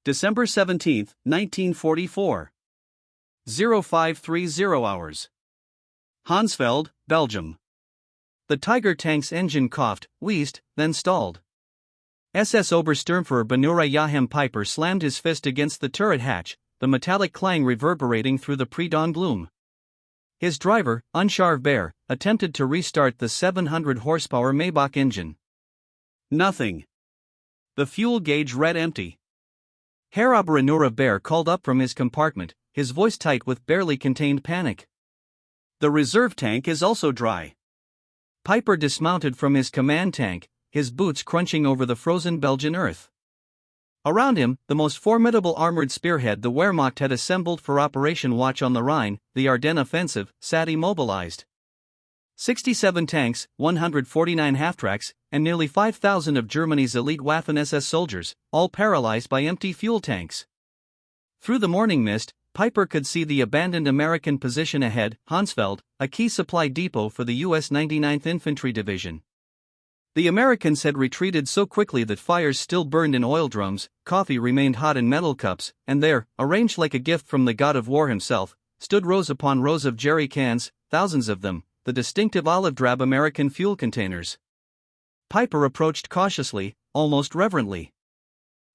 December 17, 1944. 0530 hours. Hansveld, Belgium. The Tiger tank's engine coughed, wheezed, then stalled. SS Obersturmführer Benura Joachim Piper slammed his fist against the turret hatch, the metallic clang reverberating through the pre-dawn gloom. His driver, Unsharv Bear, attempted to restart the 700-horsepower Maybach engine. Nothing. The fuel gauge read empty. Herr Oberenura Bear called up from his compartment, his voice tight with barely contained panic. The reserve tank is also dry. Piper dismounted from his command tank, his boots crunching over the frozen Belgian earth. Around him, the most formidable armored spearhead the Wehrmacht had assembled for Operation Watch on the Rhine, the Ardennes Offensive, sat immobilized. 67 tanks, 149 half-tracks, and nearly 5,000 of Germany's elite Waffen-SS soldiers, all paralyzed by empty fuel tanks. Through the morning mist, Piper could see the abandoned American position ahead, Hansfeld, a key supply depot for the U.S. 99th Infantry Division. The Americans had retreated so quickly that fires still burned in oil drums, coffee remained hot in metal cups, and there, arranged like a gift from the god of war himself, stood rows upon rows of jerry cans, thousands of them, the distinctive olive-drab American fuel containers. Piper approached cautiously, almost reverently.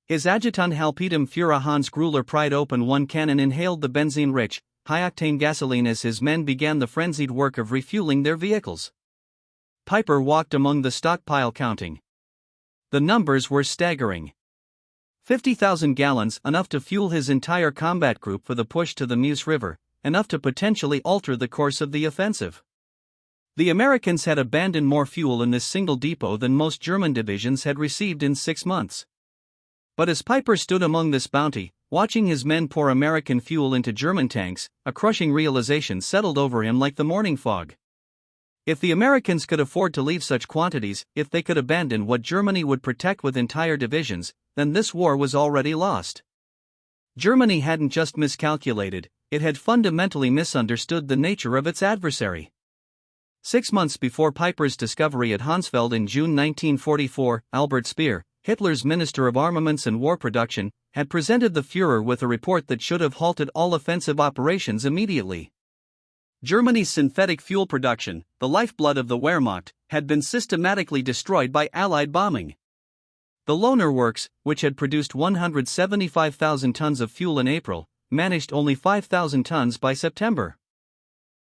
His adjutant Halbpetem Führer Hans Gruller pried open one can and inhaled the benzene-rich, high-octane gasoline as his men began the frenzied work of refueling their vehicles. Piper walked among the stockpile counting. The numbers were staggering. 50,000 gallons, enough to fuel his entire combat group for the push to the Meuse River, enough to potentially alter the course of the offensive. The Americans had abandoned more fuel in this single depot than most German divisions had received in 6 months. But as Piper stood among this bounty, watching his men pour American fuel into German tanks, a crushing realization settled over him like the morning fog. If the Americans could afford to leave such quantities, if they could abandon what Germany would protect with entire divisions, then this war was already lost. Germany hadn't just miscalculated, it had fundamentally misunderstood the nature of its adversary. 6 months before Piper's discovery at Hansfeld in June 1944, Albert Speer, Hitler's Minister of Armaments and War Production, had presented the Führer with a report that should have halted all offensive operations immediately. Germany's synthetic fuel production, the lifeblood of the Wehrmacht, had been systematically destroyed by Allied bombing. The Lohner Works, which had produced 175,000 tons of fuel in April, managed only 5,000 tons by September.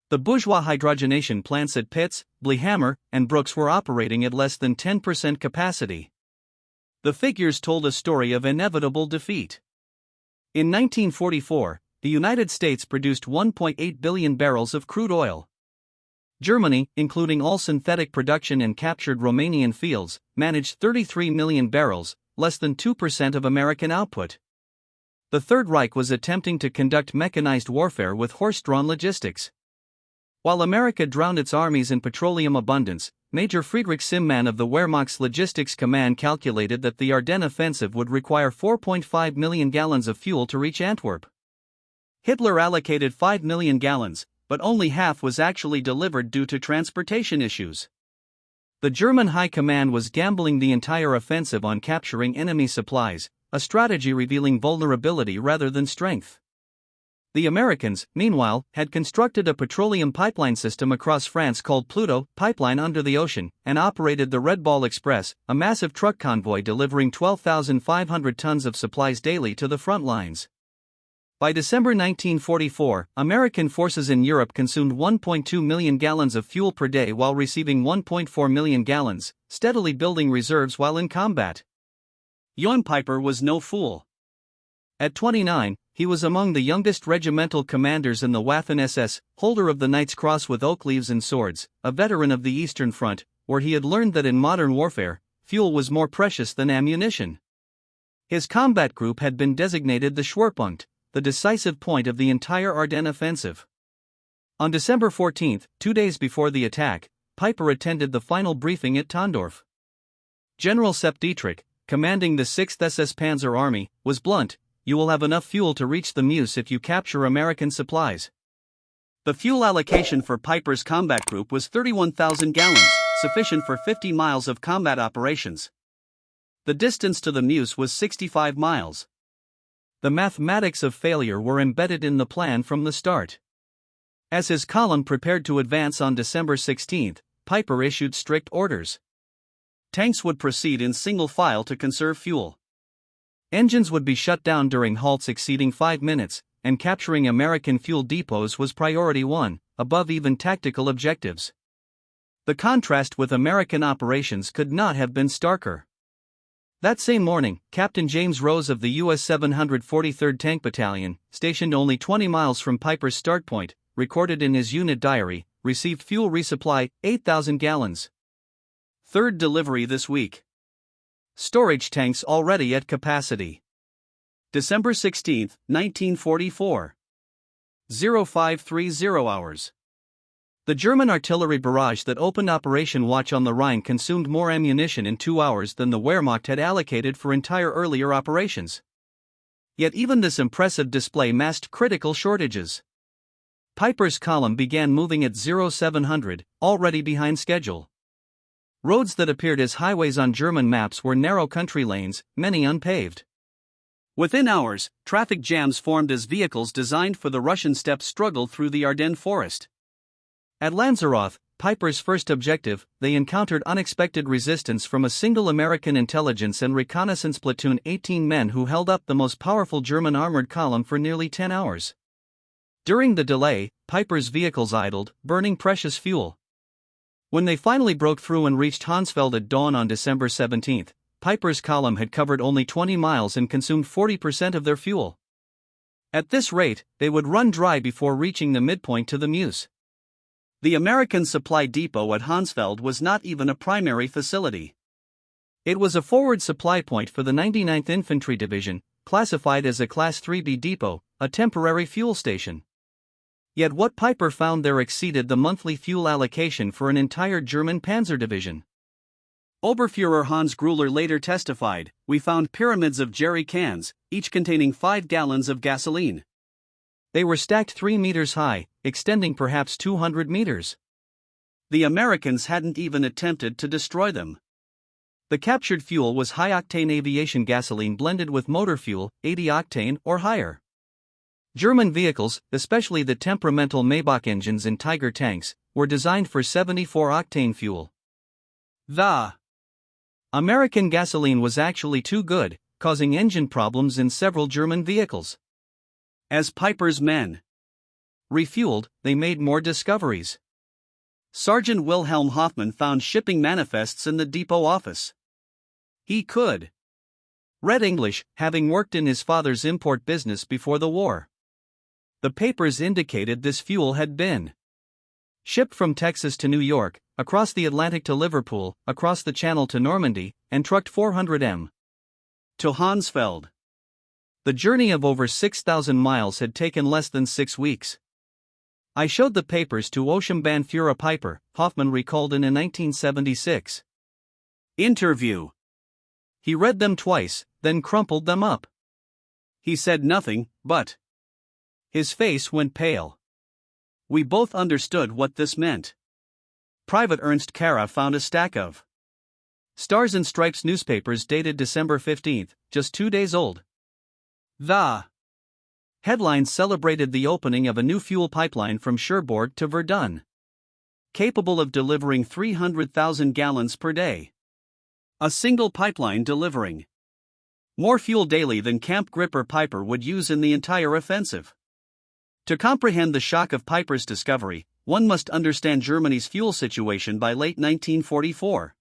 The bourgeois hydrogenation plants at Pitts, Blehammer, and Brooks were operating at less than 10% capacity. The figures told a story of inevitable defeat. In 1944, the United States produced 1.8 billion barrels of crude oil. Germany, including all synthetic production in captured Romanian fields, managed 33 million barrels, less than 2% of American output. The Third Reich was attempting to conduct mechanized warfare with horse-drawn logistics. While America drowned its armies in petroleum abundance, Major Friedrich Simmmann of the Wehrmacht's Logistics Command calculated that the Ardennes offensive would require 4.5 million gallons of fuel to reach Antwerp. Hitler allocated 5 million gallons, but only half was actually delivered due to transportation issues. The German High Command was gambling the entire offensive on capturing enemy supplies, a strategy revealing vulnerability rather than strength. The Americans, meanwhile, had constructed a petroleum pipeline system across France called Pluto Pipeline under the ocean, and operated the Red Ball Express, a massive truck convoy delivering 12,500 tons of supplies daily to the front lines. By December 1944, American forces in Europe consumed 1.2 million gallons of fuel per day while receiving 1.4 million gallons, steadily building reserves while in combat. Johann Piper was no fool. At 29, he was among the youngest regimental commanders in the Waffen-SS, holder of the Knight's Cross with oak leaves and swords, a veteran of the Eastern Front, where he had learned that in modern warfare, fuel was more precious than ammunition. His combat group had been designated the Schwerpunkt, the decisive point of the entire Ardennes offensive. On December 14, 2 days before the attack, Piper attended the final briefing at Tondorf. General Sepp Dietrich, commanding the 6th SS Panzer Army, was blunt: "You will have enough fuel to reach the Meuse if you capture American supplies." The fuel allocation for Piper's combat group was 31,000 gallons, sufficient for 50 miles of combat operations. The distance to the Meuse was 65 miles. The mathematics of failure were embedded in the plan from the start. As his column prepared to advance on December 16, Piper issued strict orders. Tanks would proceed in single file to conserve fuel. Engines would be shut down during halts exceeding 5 minutes, and capturing American fuel depots was priority one, above even tactical objectives. The contrast with American operations could not have been starker. That same morning, Captain James Rose of the U.S. 743rd Tank Battalion, stationed only 20 miles from Piper's start point, recorded in his unit diary, received fuel resupply, 8,000 gallons. Third delivery this week. Storage tanks already at capacity. December 16, 1944. 0530 hours. The German artillery barrage that opened Operation Watch on the Rhine consumed more ammunition in 2 hours than the Wehrmacht had allocated for entire earlier operations. Yet even this impressive display masked critical shortages. Piper's column began moving at 0700, already behind schedule. Roads that appeared as highways on German maps were narrow country lanes, many unpaved. Within hours, traffic jams formed as vehicles designed for the Russian steppes struggled through the Ardennes forest. At Lanzarote, Piper's first objective, they encountered unexpected resistance from a single American intelligence and reconnaissance platoon, 18 men who held up the most powerful German armored column for nearly 10 hours. During the delay, Piper's vehicles idled, burning precious fuel. When they finally broke through and reached Hansfeld at dawn on December 17, Piper's column had covered only 20 miles and consumed 40% of their fuel. At this rate, they would run dry before reaching the midpoint to the Meuse. The American supply depot at Hansfeld was not even a primary facility. It was a forward supply point for the 99th Infantry Division, classified as a Class 3B depot, a temporary fuel station. Yet what Piper found there exceeded the monthly fuel allocation for an entire German panzer division. Oberfuhrer Hans Gruller later testified, "We found pyramids of jerry cans, each containing 5 gallons of gasoline. They were stacked 3 meters high, extending perhaps 200 meters. The Americans hadn't even attempted to destroy them." The captured fuel was high-octane aviation gasoline blended with motor fuel, 80 octane or higher. German vehicles, especially the temperamental Maybach engines in Tiger tanks, were designed for 74 octane fuel. The American gasoline was actually too good, causing engine problems in several German vehicles. As Piper's men refueled, they made more discoveries. Sergeant Wilhelm Hoffmann found shipping manifests in the depot office. He could read English, having worked in his father's import business before the war. The papers indicated this fuel had been shipped from Texas to New York, across the Atlantic to Liverpool, across the Channel to Normandy, and trucked 400 m to Hansfeld. The journey of over 6,000 miles had taken less than 6 weeks. "I showed the papers to Oberstbannführer Piper," Hoffmann recalled in a 1976 interview. He read them twice, then crumpled them up. He said nothing, but his face went pale. "We both understood what this meant." Private Ernst Kara found a stack of Stars and Stripes newspapers dated December 15, just 2 days old. The headlines celebrated the opening of a new fuel pipeline from Cherbourg to Verdun, capable of delivering 300,000 gallons per day. A single pipeline delivering more fuel daily than Camp Gripper Piper would use in the entire offensive. To comprehend the shock of Piper's discovery, one must understand Germany's fuel situation by late 1944.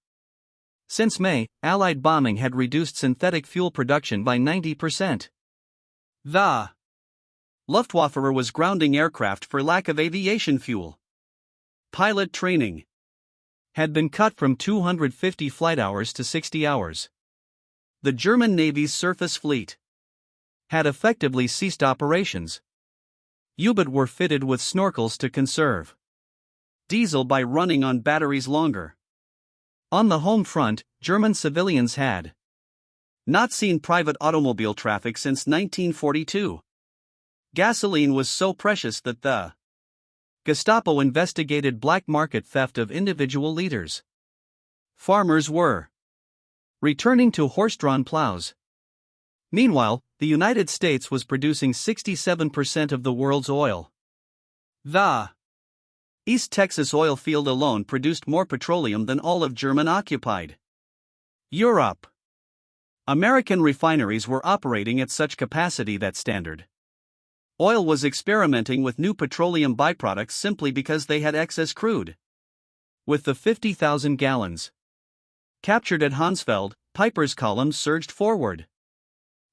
Since May, Allied bombing had reduced synthetic fuel production by 90%. The Luftwaffe was grounding aircraft for lack of aviation fuel. Pilot training had been cut from 250 flight hours to 60 hours. The German Navy's surface fleet had effectively ceased operations. U-boats were fitted with snorkels to conserve diesel by running on batteries longer. On the home front, German civilians had not seen private automobile traffic since 1942. Gasoline was so precious that the Gestapo investigated black market theft of individual liters. Farmers were returning to horse-drawn plows. Meanwhile, the United States was producing 67% of the world's oil. The East Texas oil field alone produced more petroleum than all of German-occupied Europe. American refineries were operating at such capacity that Standard Oil was experimenting with new petroleum byproducts simply because they had excess crude. With the 50,000 gallons captured at Hansfeld, Piper's columns surged forward.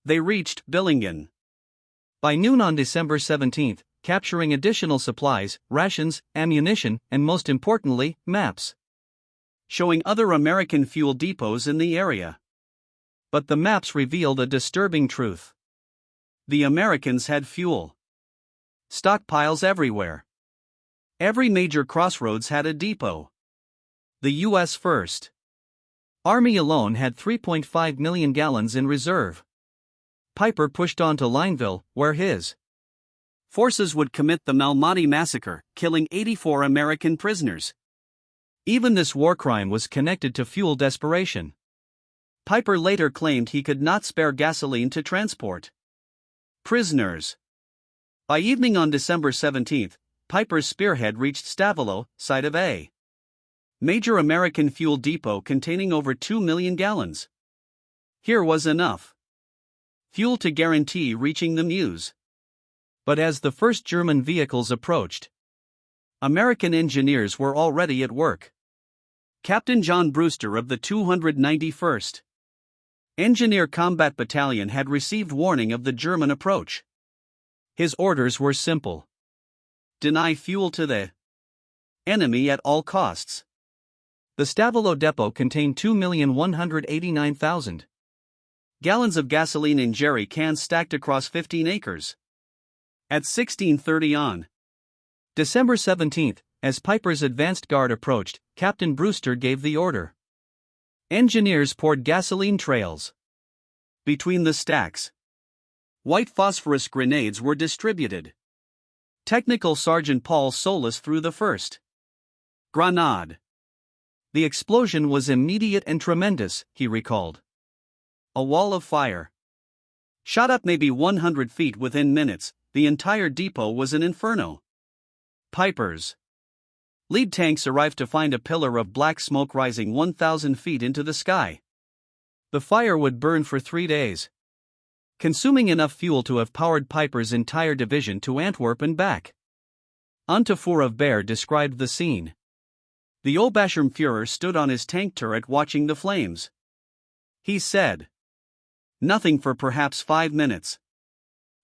They reached Billingen by noon on December 17, capturing additional supplies, rations, ammunition, and most importantly, maps showing other American fuel depots in the area. But the maps revealed a disturbing truth. The Americans had fuel stockpiles everywhere. Every major crossroads had a depot. The U.S. First Army alone had 3.5 million gallons in reserve. Piper pushed on to Lineville, where his forces would commit the Malmati massacre, killing 84 American prisoners. Even this war crime was connected to fuel desperation. Piper later claimed he could not spare gasoline to transport prisoners. By evening on December 17, Piper's spearhead reached Stavelo, site of a major American fuel depot containing over 2 million gallons. Here was enough fuel to guarantee reaching the Meuse. But as the first German vehicles approached, American engineers were already at work. Captain John Brewster of the 291st Engineer Combat Battalion had received warning of the German approach. His orders were simple: deny fuel to the enemy at all costs. The Stavelo depot contained 2,189,000 gallons of gasoline in jerry cans stacked across 15 acres. At 16:30 on December 17, as Piper's advanced guard approached, Captain Brewster gave the order. Engineers poured gasoline trails between the stacks. White phosphorus grenades were distributed. Technical Sergeant Paul Solis threw the first grenade. The explosion was immediate and tremendous, he recalled. A wall of fire shot up maybe 100 feet within minutes. The entire depot was an inferno. Piper's lead tanks arrived to find a pillar of black smoke rising 1,000 feet into the sky. The fire would burn for 3 days, consuming enough fuel to have powered Piper's entire division to Antwerp and back. Antefour of Baer described the scene. The Oberschirmführer stood on his tank turret watching the flames. He said nothing for perhaps 5 minutes.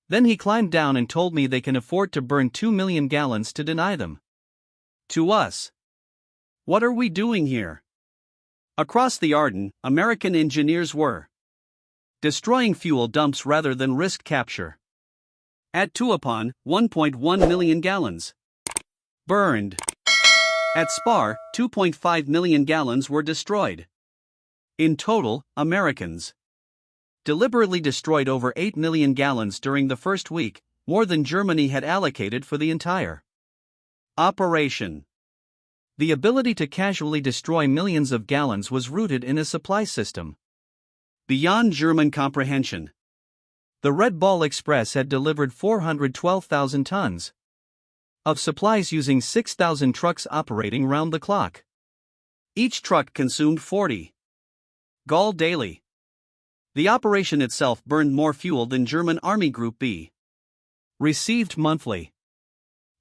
Then he climbed down and told me they can afford to burn 2 million gallons to deny them to us. What are we doing here? Across the Ardennes, American engineers were destroying fuel dumps rather than risk capture. At Tuapan, 1.1 million gallons burned. At Spar, 2.5 million gallons were destroyed. In total, Americans deliberately destroyed over 8 million gallons during the first week, more than Germany had allocated for the entire operation. The ability to casually destroy millions of gallons was rooted in a supply system beyond German comprehension. The Red Ball Express had delivered 412,000 tons of supplies using 6,000 trucks operating round the clock. Each truck consumed 40 gall daily. The operation itself burned more fuel than German Army Group B received monthly.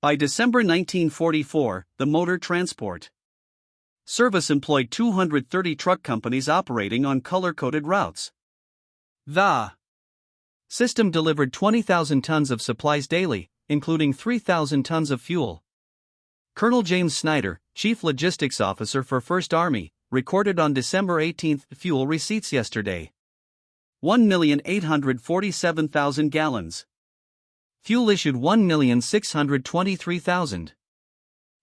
By December 1944, the motor transport service employed 230 truck companies operating on color-coded routes. The system delivered 20,000 tons of supplies daily, including 3,000 tons of fuel. Colonel James Snyder, Chief Logistics Officer for 1st Army, recorded on December 18 fuel receipts yesterday: 1,847,000 gallons. Fuel issued 1,623,000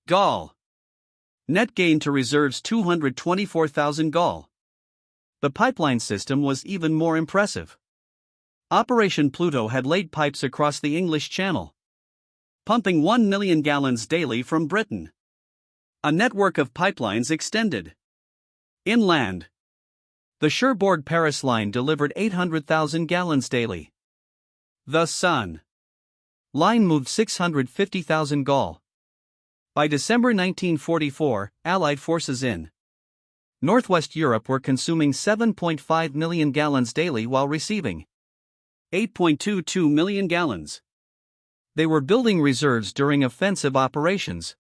gall. Net gain to reserves 224,000 gall. The pipeline system was even more impressive. Operation Pluto had laid pipes across the English Channel, pumping 1 million gallons daily from Britain. A network of pipelines extended inland. The Cherbourg-Paris line delivered 800,000 gallons daily. The Sun line moved 650,000 gal. By December 1944, Allied forces in Northwest Europe were consuming 7.5 million gallons daily while receiving 8.22 million gallons. They were building reserves during offensive operations.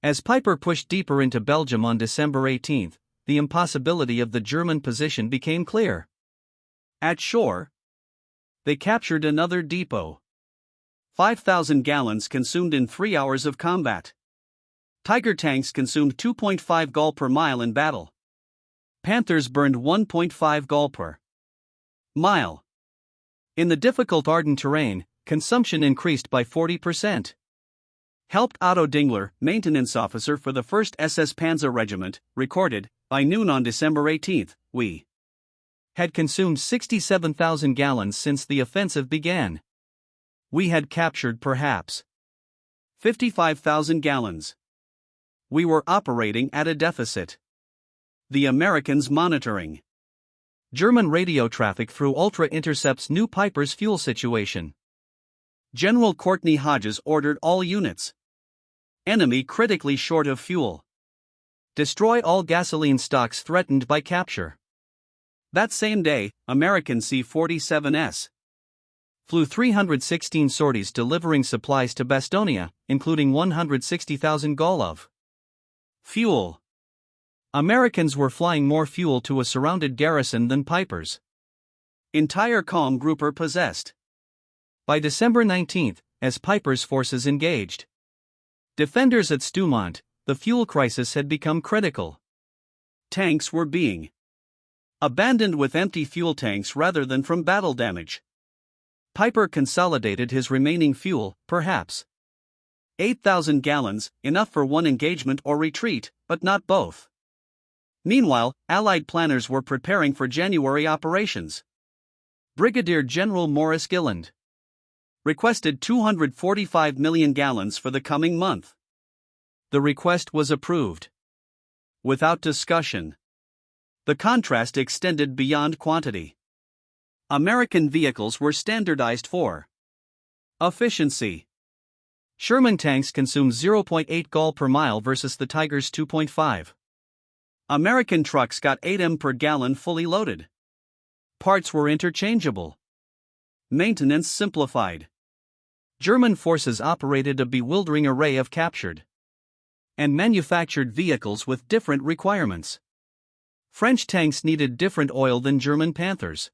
As Piper pushed deeper into Belgium on December 18, the impossibility of the German position became clear. At shore, they captured another depot. 5,000 gallons consumed in 3 hours of combat. Tiger tanks consumed 2.5 gal per mile in battle. Panthers burned 1.5 gal per mile. In the difficult Ardennes terrain, consumption increased by 40%. Helped Otto Dingler, maintenance officer for the 1st SS Panzer Regiment, recorded, by noon on December 18, we had consumed 67,000 gallons since the offensive began. We had captured perhaps 55,000 gallons. We were operating at a deficit. The Americans monitoring German radio traffic through Ultra intercepts new Piper's fuel situation. General Courtney Hodges ordered all units. Enemy critically short of fuel. Destroy all gasoline stocks threatened by capture. That same day, American C-47S flew 316 sorties delivering supplies to Bastonia, including 160,000 gal of fuel. Americans were flying more fuel to a surrounded garrison than Piper's entire column grouper possessed. By December 19, as Piper's forces engaged defenders at Stoumont, the fuel crisis had become critical. Tanks were being abandoned with empty fuel tanks rather than from battle damage. Piper consolidated his remaining fuel, perhaps 8,000 gallons, enough for one engagement or retreat, but not both. Meanwhile, Allied planners were preparing for January operations. Brigadier General Maurice Gilland requested 245 million gallons for the coming month. The request was approved without discussion. The contrast extended beyond quantity. American vehicles were standardized for efficiency. Sherman tanks consumed 0.8 gal per mile versus the Tiger's 2.5. American trucks got 8 m per gallon fully loaded. Parts were interchangeable. Maintenance simplified. German forces operated a bewildering array of captured and manufactured vehicles with different requirements. French tanks needed different oil than German Panthers.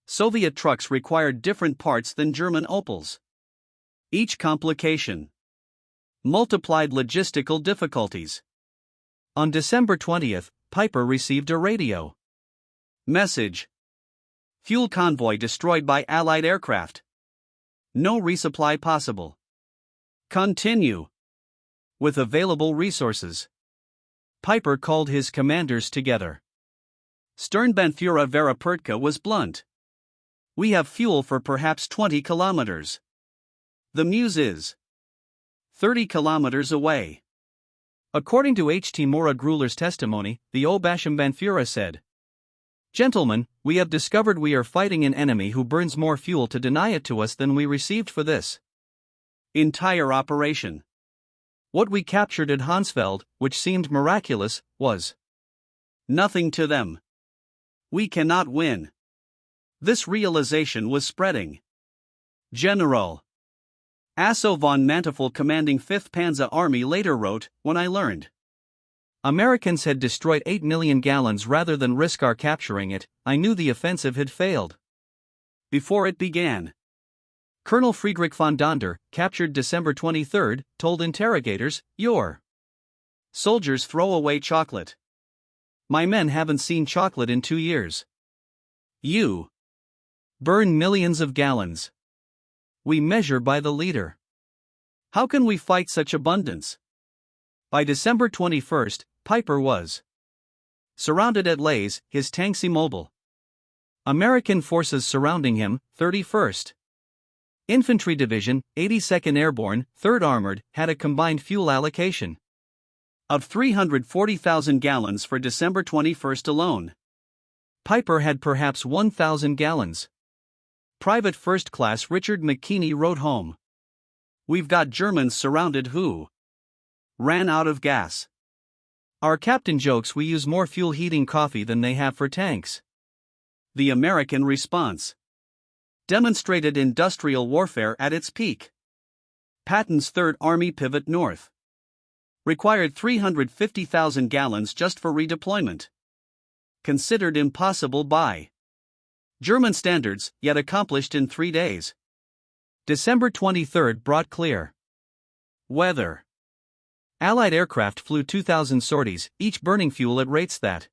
Soviet trucks required different parts than German Opels. Each complication multiplied logistical difficulties. On December 20, Piper received a radio message. Fuel convoy destroyed by Allied aircraft. No resupply possible. Continue with available resources. Piper called his commanders together. Sturmbannführer Verapurtka was blunt. We have fuel for perhaps 20 kilometers. The Meuse is 30 kilometers away. According to H.T. Mora Gruler's testimony, the Obersturmbannführer said, "Gentlemen, we have discovered we are fighting an enemy who burns more fuel to deny it to us than we received for this entire operation. What we captured at Hansfeld, which seemed miraculous, was nothing to them. We cannot win." This realization was spreading. General Asso von Manteuffel, commanding 5th Panzer Army, later wrote, "When I learned Americans had destroyed 8 million gallons rather than risk our capturing it, I knew the offensive had failed." Before it began, Colonel Friedrich von Donder, captured December 23, told interrogators, "Your soldiers throw away chocolate. My men haven't seen chocolate in 2 years. You burn millions of gallons. We measure by the liter. How can we fight such abundance?" By December 21, Piper was surrounded at Lays, his tanks immobile. American forces surrounding him, 31st Infantry Division, 82nd Airborne, 3rd Armored, had a combined fuel allocation of 340,000 gallons for December 21 alone. Piper had perhaps 1,000 gallons. Private First Class Richard McKinney wrote home. "We've got Germans surrounded who ran out of gas. Our captain jokes we use more fuel heating coffee than they have for tanks." The American response demonstrated industrial warfare at its peak. Patton's Third Army pivot north required 350,000 gallons just for redeployment. Considered impossible by German standards, yet accomplished in 3 days. December 23 brought clear weather. Allied aircraft flew 2,000 sorties, each burning fuel at rates that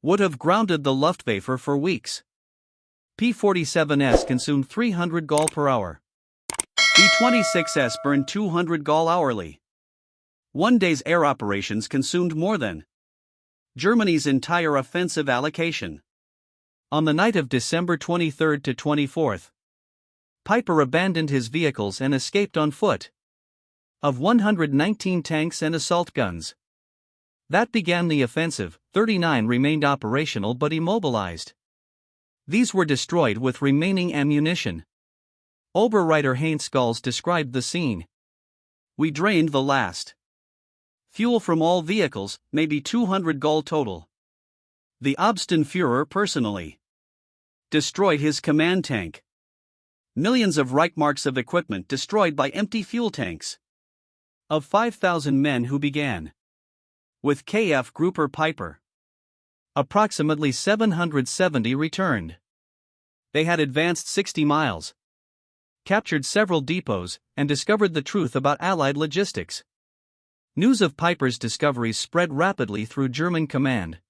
would have grounded the Luftwaffe for weeks. P-47S consumed 300 gall per hour. B-26S burned 200 gall hourly. One day's air operations consumed more than Germany's entire offensive allocation. On the night of December 23 to 24, Piper abandoned his vehicles and escaped on foot. Of 119 tanks and assault guns that began the offensive, 39 remained operational but immobilized. These were destroyed with remaining ammunition. Oberreiter Heinz Skulls described the scene. "We drained the last fuel from all vehicles, maybe 200 gall total. The Obstinführer personally destroyed his command tank. Millions of Reichmarks of equipment destroyed by empty fuel tanks." Of 5,000 men who began with KF Grouper Piper, approximately 770 returned. They had advanced 60 miles, captured several depots, and discovered the truth about Allied logistics. News of Piper's discoveries spread rapidly through German command.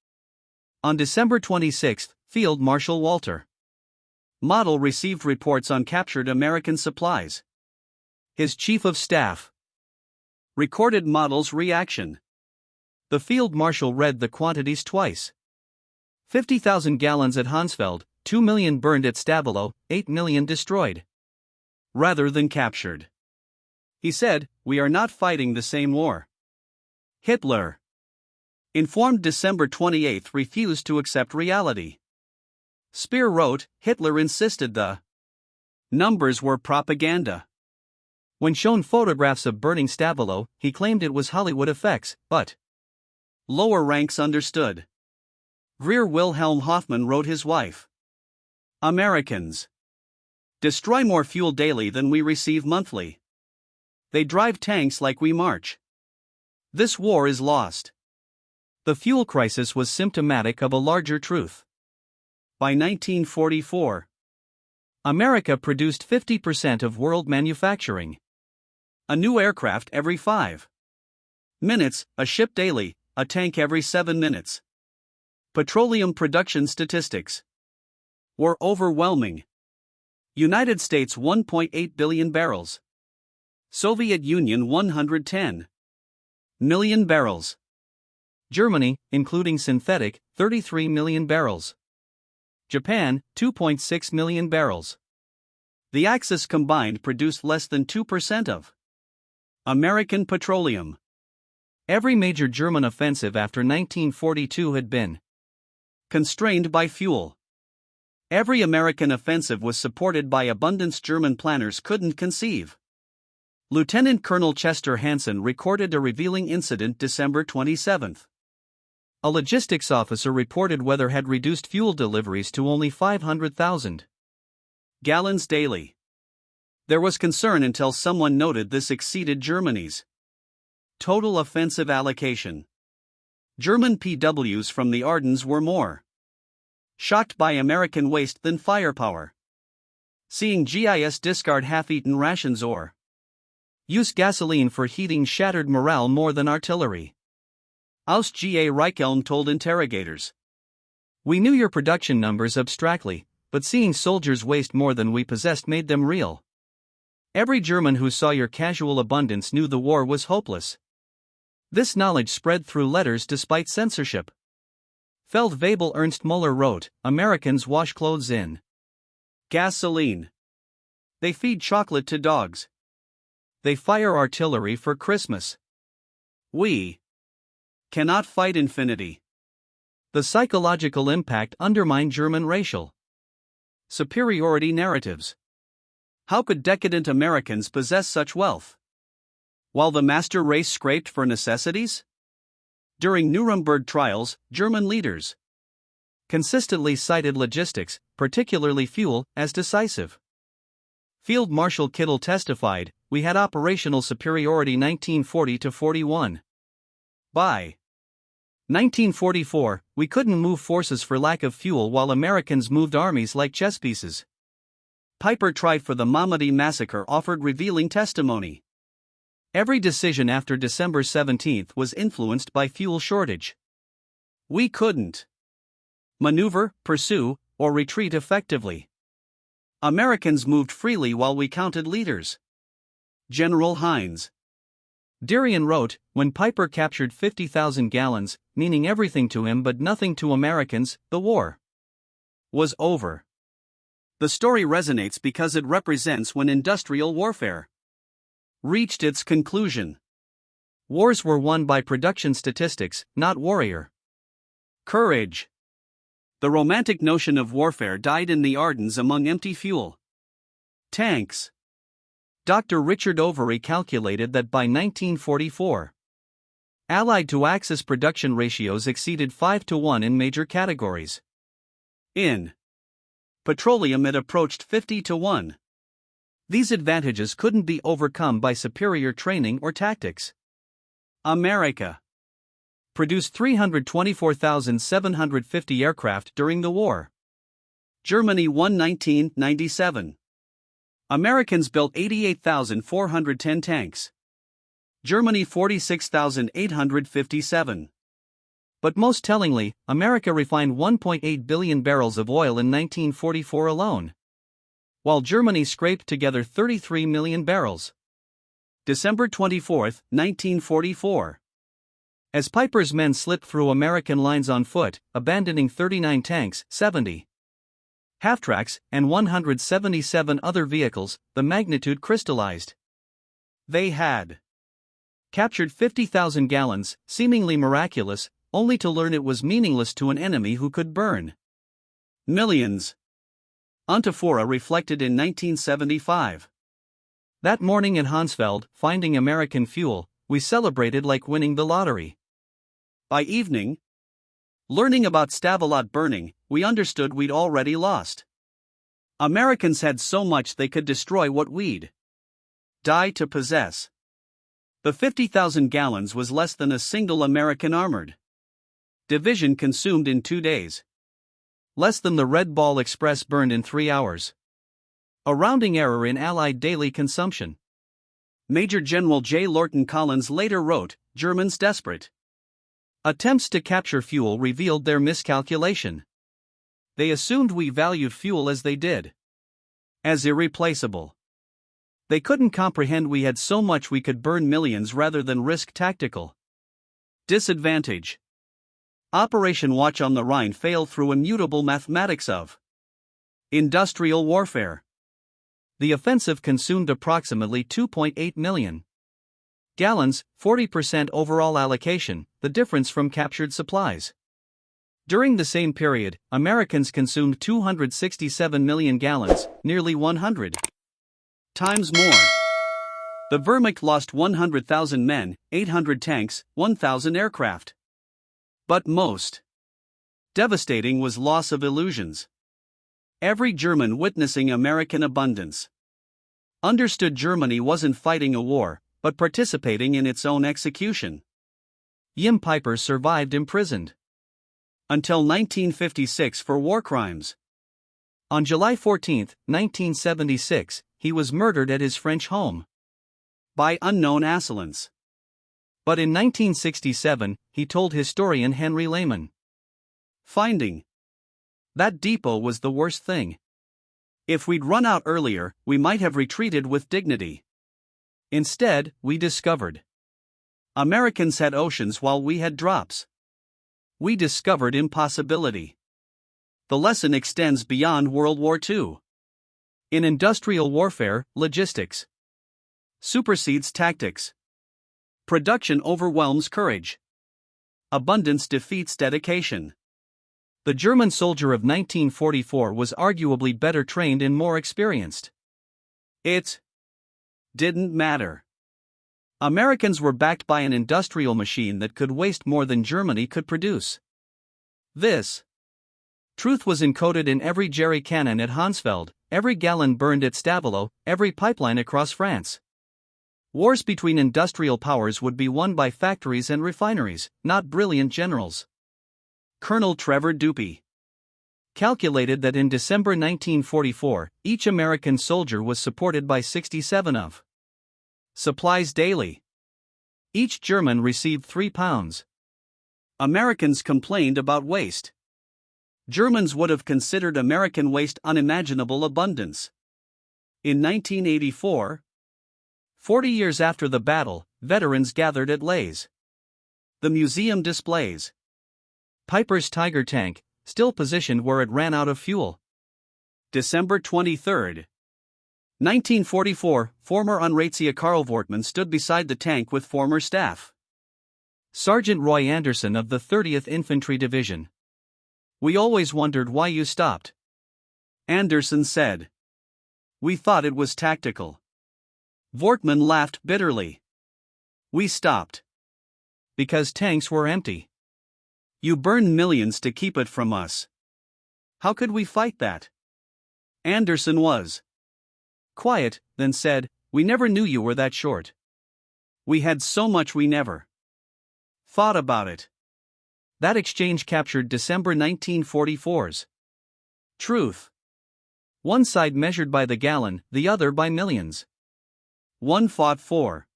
On December 26, Field Marshal Walter Model received reports on captured American supplies. His chief of staff recorded Model's reaction. The field marshal read the quantities twice. 50,000 gallons at Hansfeld, 2 million burned at Stavelot, 8 million destroyed. Rather than captured. He said, "We are not fighting the same war." Hitler, informed December 28, refused to accept reality. Speer wrote, Hitler insisted the numbers were propaganda. When shown photographs of burning Stavelot, he claimed it was Hollywood effects, but lower ranks understood. Greer Wilhelm Hoffman wrote his wife, "Americans destroy more fuel daily than we receive monthly. They drive tanks like we march. This war is lost." The fuel crisis was symptomatic of a larger truth. By 1944, America produced 50% of world manufacturing. A new aircraft every 5 minutes, a ship daily, a tank every 7 minutes. Petroleum production statistics were overwhelming. United States 1.8 billion barrels. Soviet Union 110 million barrels. Germany, including synthetic, 33 million barrels. Japan, 2.6 million barrels. The Axis combined produced less than 2% of American petroleum. Every major German offensive after 1942 had been constrained by fuel. Every American offensive was supported by abundance German planners couldn't conceive. Lieutenant Colonel Chester Hansen recorded a revealing incident December 27. A logistics officer reported weather had reduced fuel deliveries to only 500,000 gallons daily. There was concern until someone noted this exceeded Germany's total offensive allocation. German PWs from the Ardennes were more shocked by American waste than firepower. Seeing GIS discard half-eaten rations or use gasoline for heating shattered morale more than artillery. Aus Ga Reichelm told interrogators, "We knew your production numbers abstractly, but seeing soldiers waste more than we possessed made them real. Every German who saw your casual abundance knew the war was hopeless." This knowledge spread through letters despite censorship. Feldwebel Ernst Muller wrote, "Americans wash clothes in gasoline. They feed chocolate to dogs. They fire artillery for Christmas. We cannot fight infinity. The psychological impact undermined German racial superiority narratives. How could decadent Americans possess such wealth, while the master race scraped for necessities? During Nuremberg trials, German leaders consistently cited logistics, particularly fuel, as decisive. Field Marshal Kittel testified, "We had operational superiority 1940-41. By 1944, we couldn't move forces for lack of fuel while Americans moved armies like chess pieces." Piper, tried for the Malmedy massacre, offered revealing testimony. "Every decision after December 17 was influenced by fuel shortage. We couldn't maneuver, pursue, or retreat effectively. Americans moved freely while we counted leaders." General Heinz Darien wrote, "When Piper captured 50,000 gallons, meaning everything to him but nothing to Americans, the war was over." The story resonates because it represents when industrial warfare reached its conclusion. Wars were won by production statistics, not warrior courage. The romantic notion of warfare died in the Ardennes among empty fuel tanks. Dr. Richard Overy calculated that by 1944, Allied to Axis production ratios exceeded 5-1 in major categories. In petroleum, it approached 50-1. These advantages couldn't be overcome by superior training or tactics. America produced 324,750 aircraft during the war. Germany won 1997. Americans built 88,410 tanks. Germany 46,857. But most tellingly, America refined 1.8 billion barrels of oil in 1944 alone, while Germany scraped together 33 million barrels. December 24, 1944. As Piper's men slipped through American lines on foot, abandoning 39 tanks, 70 half-tracks, and 177 other vehicles, the magnitude crystallized. They had captured 50,000 gallons, seemingly miraculous, only to learn it was meaningless to an enemy who could burn millions. Antofora reflected in 1975. "That morning in Hansfeld, finding American fuel, we celebrated like winning the lottery. By evening, learning about Stavelot burning, we understood we'd already lost. Americans had so much they could destroy what we'd die to possess." The 50,000 gallons was less than a single American armored division consumed in 2 days. Less than the Red Ball Express burned in 3 hours. A rounding error in Allied daily consumption. Major General J. Lorton Collins later wrote, "Germans' desperate attempts to capture fuel revealed their miscalculation. They assumed we valued fuel as they did, as irreplaceable. They couldn't comprehend we had so much we could burn millions rather than risk tactical disadvantage." Operation Watch on the Rhine failed through immutable mathematics of industrial warfare. The offensive consumed approximately 2.8 million gallons, 40% overall allocation, the difference from captured supplies. During the same period, Americans consumed 267 million gallons, nearly 100 times more. The Wehrmacht lost 100,000 men, 800 tanks, 1,000 aircraft. But most devastating was loss of illusions. Every German witnessing American abundance understood Germany wasn't fighting a war, but participating in its own execution. Jim Piper survived imprisoned until 1956 for war crimes. On July 14, 1976, he was murdered at his French home by unknown assailants. But in 1967, he told historian Henry Lehman, "Finding that depot was the worst thing. If we'd run out earlier, we might have retreated with dignity. Instead, we discovered Americans had oceans while we had drops. We discovered impossibility." The lesson extends beyond World War II. In industrial warfare, logistics supersedes tactics. Production overwhelms courage. Abundance defeats dedication. The German soldier of 1944 was arguably better trained and more experienced. It didn't matter. Americans were backed by an industrial machine that could waste more than Germany could produce. This truth was encoded in every jerry cannon at Hansfeld, every gallon burned at Stavelot, every pipeline across France. Wars between industrial powers would be won by factories and refineries, not brilliant generals. Colonel Trevor Dupy calculated that in December 1944, each American soldier was supported by 67 of supplies daily. Each German received 3 pounds. Americans complained about waste. Germans would have considered American waste unimaginable abundance. In 1984, 40 years after the battle, veterans gathered at Les. The museum displays Piper's Tiger tank, still positioned where it ran out of fuel. December 23, 1944, former Unratia Karl Wortmann stood beside the tank with former staff Sergeant Roy Anderson of the 30th Infantry Division. "We always wondered why you stopped," Anderson said. "We thought it was tactical." Wortmann laughed bitterly. "We stopped because tanks were empty. You burned millions to keep it from us. How could we fight that?" Anderson was quiet, then said, "We never knew you were that short. We had so much we never thought about it." That exchange captured December 1944's truth. One side measured by the gallon, the other by millions. One fought for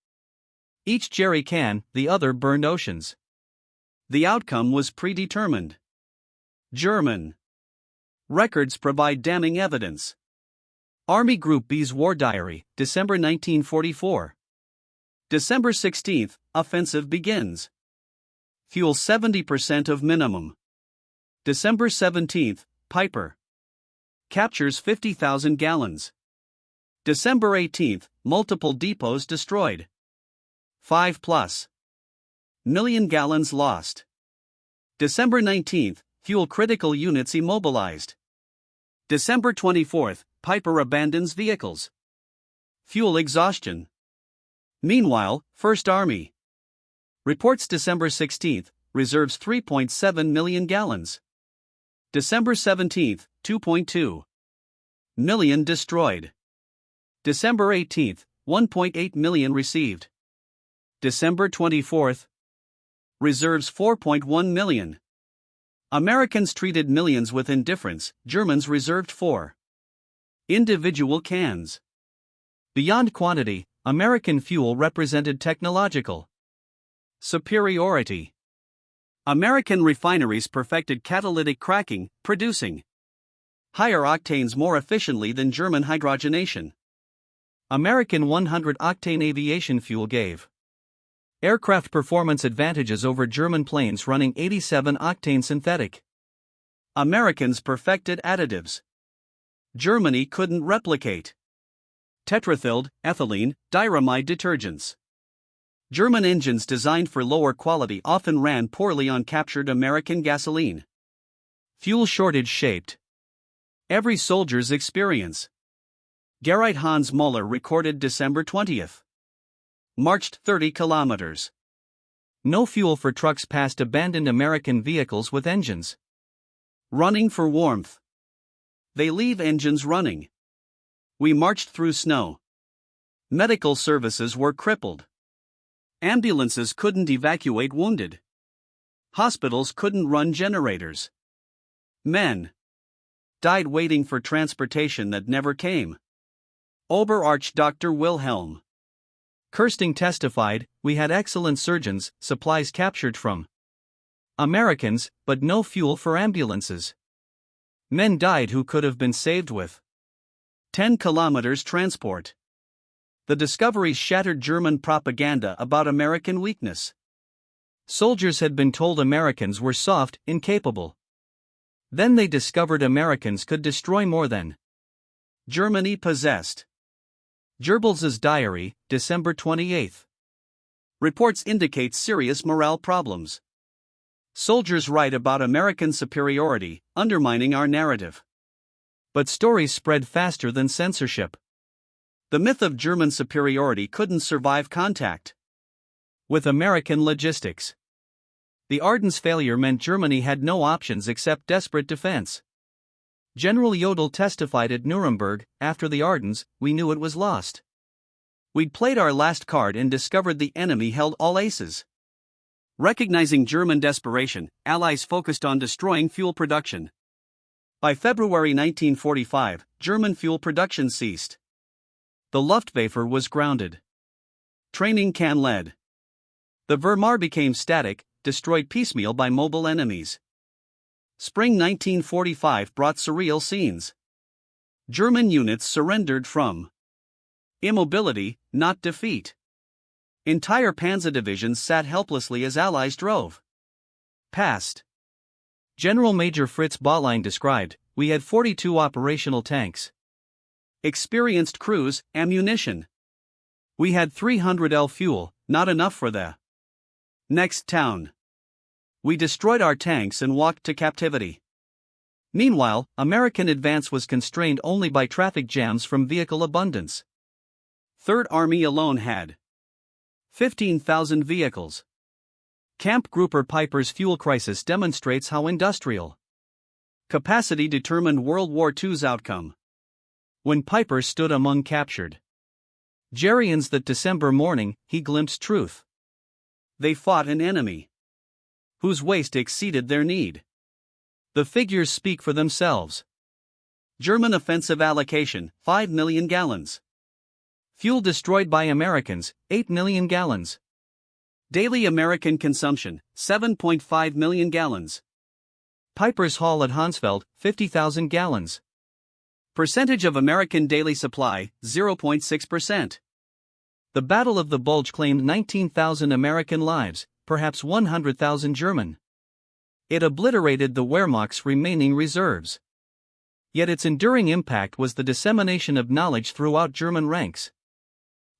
each jerry can, the other burned oceans. The outcome was predetermined. German records provide damning evidence. Army Group B's War Diary, December 1944. December 16, offensive begins. Fuel 70% of minimum. December 17, Piper captures 50,000 gallons. December 18, multiple depots destroyed. 5+ million gallons lost. December 19, fuel critical units immobilized. December 24, Piper abandons vehicles. Fuel exhaustion. Meanwhile, First Army reports December 16, reserves 3.7 million gallons. December 17, 2.2 million destroyed. December 18, 1.8 million received. December 24, reserves 4.1 million. Americans treated millions with indifference, Germans reserved 4 individual cans. Beyond quantity, American fuel represented technological superiority. American refineries perfected catalytic cracking, producing higher octanes more efficiently than German hydrogenation. American 100-octane aviation fuel gave aircraft performance advantages over German planes running 87-octane synthetic. Americans perfected additives Germany couldn't replicate. Tetrathyled, ethylene, diramide detergents. German engines designed for lower quality often ran poorly on captured American gasoline. Fuel shortage shaped every soldier's experience. Gerrit Hans Müller recorded December 20th. Marched 30 kilometers. No fuel for trucks past abandoned American vehicles with engines running for warmth. They leave engines running. We marched through snow. Medical services were crippled. Ambulances couldn't evacuate wounded. Hospitals couldn't run generators. Men died waiting for transportation that never came. Oberarch Dr. Wilhelm Kirsting testified, "We had excellent surgeons, supplies captured from Americans, but no fuel for ambulances. Men died who could have been saved with 10 kilometers transport." The discoveries shattered German propaganda about American weakness. Soldiers had been told Americans were soft, incapable. Then they discovered Americans could destroy more than Germany possessed. Goebbels's diary, December 28. Reports indicate serious morale problems. Soldiers write about American superiority, undermining our narrative. But stories spread faster than censorship. The myth of German superiority couldn't survive contact with American logistics. The Ardennes failure meant Germany had no options except desperate defense. General Jodl testified at Nuremberg, "After the Ardennes, we knew it was lost. We'd played our last card and discovered the enemy held all aces." Recognizing German desperation, Allies focused on destroying fuel production. By February 1945, German fuel production ceased. The Luftwaffe was grounded. Training can led. The Wehrmacht became static, destroyed piecemeal by mobile enemies. Spring 1945 brought surreal scenes. German units surrendered from immobility, not defeat. Entire panzer divisions sat helplessly as Allies drove past. General Major Fritz Baulein described, "We had 42 operational tanks. Experienced crews, ammunition. We had 300 L fuel, not enough for the next town. We destroyed our tanks and walked to captivity." Meanwhile, American advance was constrained only by traffic jams from vehicle abundance. Third Army alone had 15,000 vehicles. Camp Grouper Piper's fuel crisis demonstrates how industrial capacity determined World War II's outcome. When Piper stood among captured Gerians that December morning, he glimpsed truth. They fought an enemy whose waste exceeded their need. The figures speak for themselves. German offensive allocation, 5 million gallons. Fuel destroyed by Americans, 8 million gallons. Daily American consumption, 7.5 million gallons. Piper's haul at Hansfeld, 50,000 gallons. Percentage of American daily supply, 0.6%. The Battle of the Bulge claimed 19,000 American lives, perhaps 100,000 German. It obliterated the Wehrmacht's remaining reserves. Yet its enduring impact was the dissemination of knowledge throughout German ranks.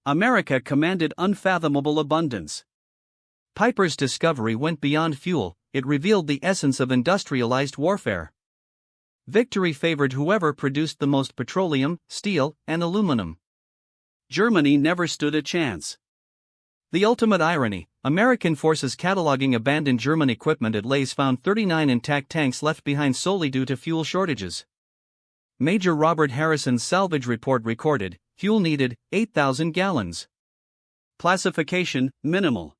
America commanded unfathomable abundance. Piper's discovery went beyond fuel, it revealed the essence of industrialized warfare. Victory favored whoever produced the most petroleum, steel, and aluminum. Germany never stood a chance. The ultimate irony, American forces cataloging abandoned German equipment at Lays found 39 intact tanks left behind solely due to fuel shortages. Major Robert Harrison's salvage report recorded, fuel needed, 8,000 gallons. Classification, minimal.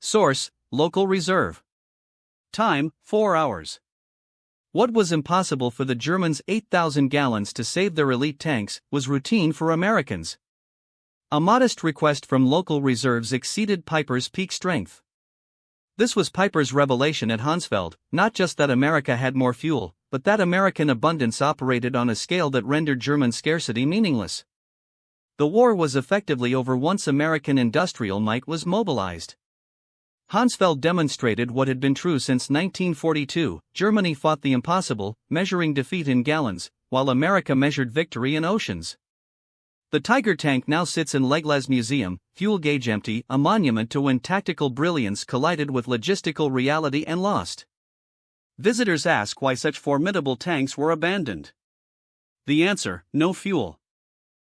Source, local reserve. Time, 4 hours. What was impossible for the Germans' 8,000 gallons to save their elite tanks was routine for Americans. A modest request from local reserves exceeded Piper's peak strength. This was Piper's revelation at Hansfeld, not just that America had more fuel, but that American abundance operated on a scale that rendered German scarcity meaningless. The war was effectively over once American industrial might was mobilized. Hansfeld demonstrated what had been true since 1942, Germany fought the impossible, measuring defeat in gallons, while America measured victory in oceans. The Tiger tank now sits in Leglas Museum, fuel gauge empty, a monument to when tactical brilliance collided with logistical reality and lost. Visitors ask why such formidable tanks were abandoned. The answer, no fuel.